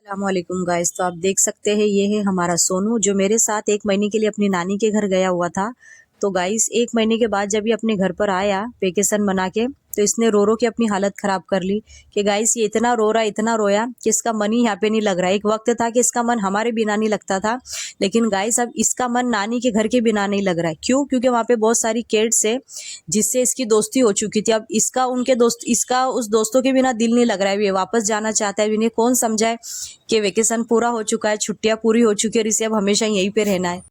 अस्सलामुअलैकुम गाइस। तो आप देख सकते हैं ये है हमारा सोनू जो मेरे साथ 1 महीने के लिए अपनी नानी के घर गया हुआ था। तो गाइस 1 महीने के बाद जब ये अपने घर पर आया वेकेशन मना के, तो इसने रो रो के अपनी हालत खराब कर ली कि गाइस ये इतना रो रहा, इतना रोया कि इसका मन ही यहाँ पे नहीं लग रहा है। एक वक्त था कि इसका मन हमारे बिना नहीं लगता था, लेकिन गाइस अब इसका मन नानी के घर के बिना नहीं लग रहा है। क्यों? क्योंकि वहाँ पे बहुत सारी किड्स है जिससे इसकी दोस्ती हो चुकी थी। अब इसका उस दोस्तों के बिना दिल नहीं लग रहा है। ये वापस जाना चाहता है। इन्हें कौन समझाए कि वेकेशन पूरा हो चुका है, छुट्टियां पूरी हो चुकी है और इसे अब हमेशा यहीं पे रहना है।